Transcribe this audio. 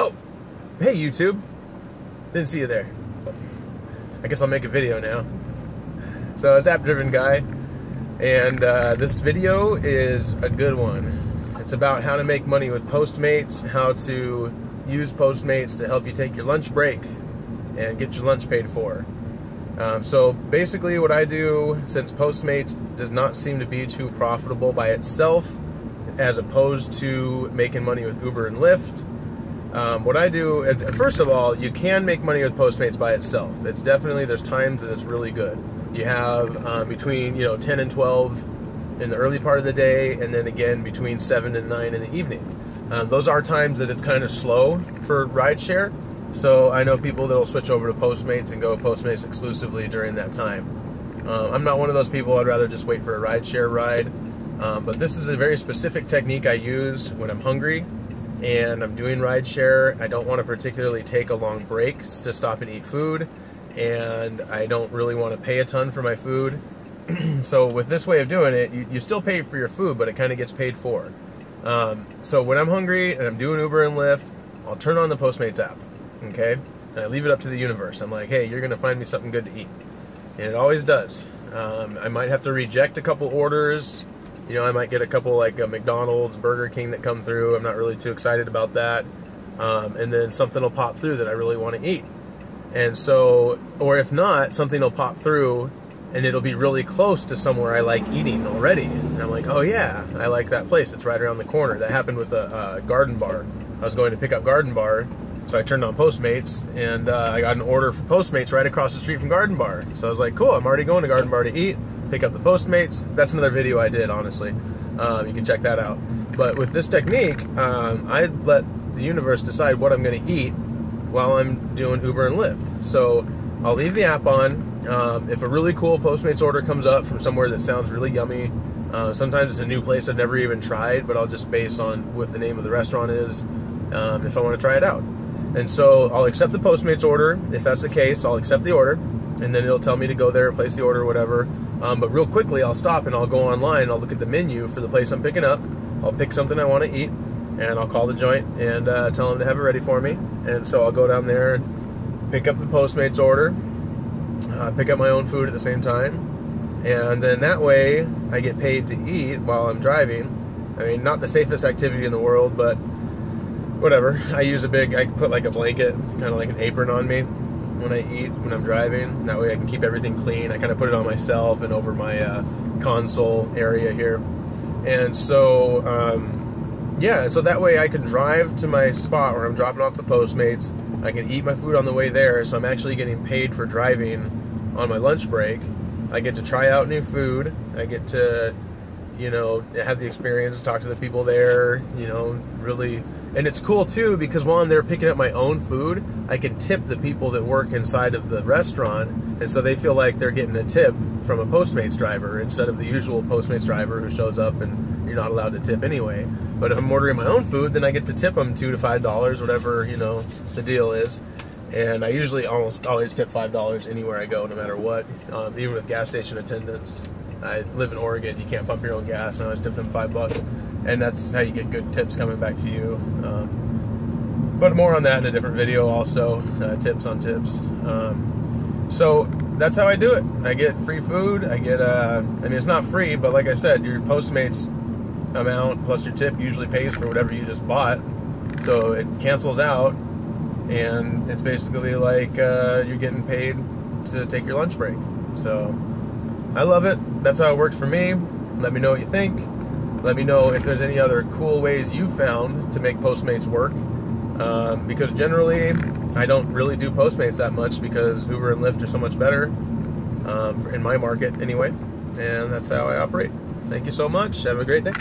Oh, hey YouTube. Didn't see you there. I guess I'll make a video now. So it's App Driven Guy, and this video is a good one. It's about how to make money with Postmates, how to use Postmates to help you take your lunch break and get your lunch paid for. So basically what I do, since Postmates does not seem to be too profitable by itself, as opposed to making money with Uber and Lyft, what I do, first of all, you can make money with Postmates by itself. It's definitely, there's times that it's really good. You have between 10 and 12 in the early part of the day, and then again between 7 and 9 in the evening. Those are times that it's kind of slow for rideshare, so I know people that'll switch over to Postmates and go Postmates exclusively during that time. I'm not one of those people. I'd rather just wait for a rideshare ride. But this is a very specific technique I use when I'm hungry and I'm doing rideshare. I don't want to particularly take a long break to stop and eat food, and I don't really want to pay a ton for my food. So with this way of doing it, you still pay for your food, but it kind of gets paid for. So when I'm hungry and I'm doing Uber and Lyft, I'll turn on the Postmates app, okay? And I leave it up to the universe. I'm like, hey, you're going to find me something good to eat. And it always does. I might have to reject a couple orders. I might get a couple like a McDonald's, Burger King that come through. I'm not really too excited about that. And then something will pop through that I really want to eat. And so, or if not, something will pop through and it'll be really close to somewhere I like eating already. And I'm like, oh yeah, I like that place. It's right around the corner. That happened with a Garden Bar. I was going to pick up Garden Bar, so I turned on Postmates, and I got an order for Postmates right across the street from Garden Bar. So I was like, cool, I'm already going to Garden Bar to eat. Pick up the Postmates. That's another video I did, honestly. You can check that out. But with this technique, I let the universe decide what I'm going to eat while I'm doing Uber and Lyft. So I'll leave the app on. If a really cool Postmates order comes up from somewhere that sounds really yummy, sometimes it's a new place I've never even tried, but I'll just base on what the name of the restaurant is if I want to try it out. And so I'll accept the Postmates order. If that's the case, I'll accept the order, and then it'll tell me to go there and place the order or whatever. But real quickly, I'll stop and I'll go online. I'll look at the menu for the place I'm picking up. I'll pick something I want to eat, and I'll call the joint and tell them to have it ready for me. And so I'll go down there and pick up the Postmates order, pick up my own food at the same time, and then that way I get paid to eat while I'm driving. I mean, not the safest activity in the world, but whatever. I put like a blanket, kind of like an apron on me when I eat, when I'm driving. That way I can keep everything clean. I kind of put it on myself and over my console area here. And so, yeah, and so that way I can drive to my spot where I'm dropping off the Postmates. I can eat my food on the way there, so I'm actually getting paid for driving on my lunch break. I get to try out new food. I get to, have the experience, talk to the people there, really. And it's cool too, because while I'm there picking up my own food, I can tip the people that work inside of the restaurant, and so they feel like they're getting a tip from a Postmates driver instead of the usual Postmates driver who shows up and you're not allowed to tip anyway. But if I'm ordering my own food, then I get to tip them $2 to $5, whatever, the deal is. And I usually almost always tip $5 anywhere I go, no matter what, even with gas station attendants. I live in Oregon, you can't pump your own gas, and I always tip them $5. And that's how you get good tips coming back to you. But more on that in a different video also, tips on tips. So that's how I do it. I get free food. I get, I mean, it's not free, but like I said, your Postmates amount plus your tip usually pays for whatever you just bought. So it cancels out, and it's basically like you're getting paid to take your lunch break. So I love it. That's how it works for me. Let me know what you think. Let me know if there's any other cool ways you found to make Postmates work. Because generally, I don't really do Postmates that much because Uber and Lyft are so much better, in my market anyway. And that's how I operate. Thank you so much. Have a great day.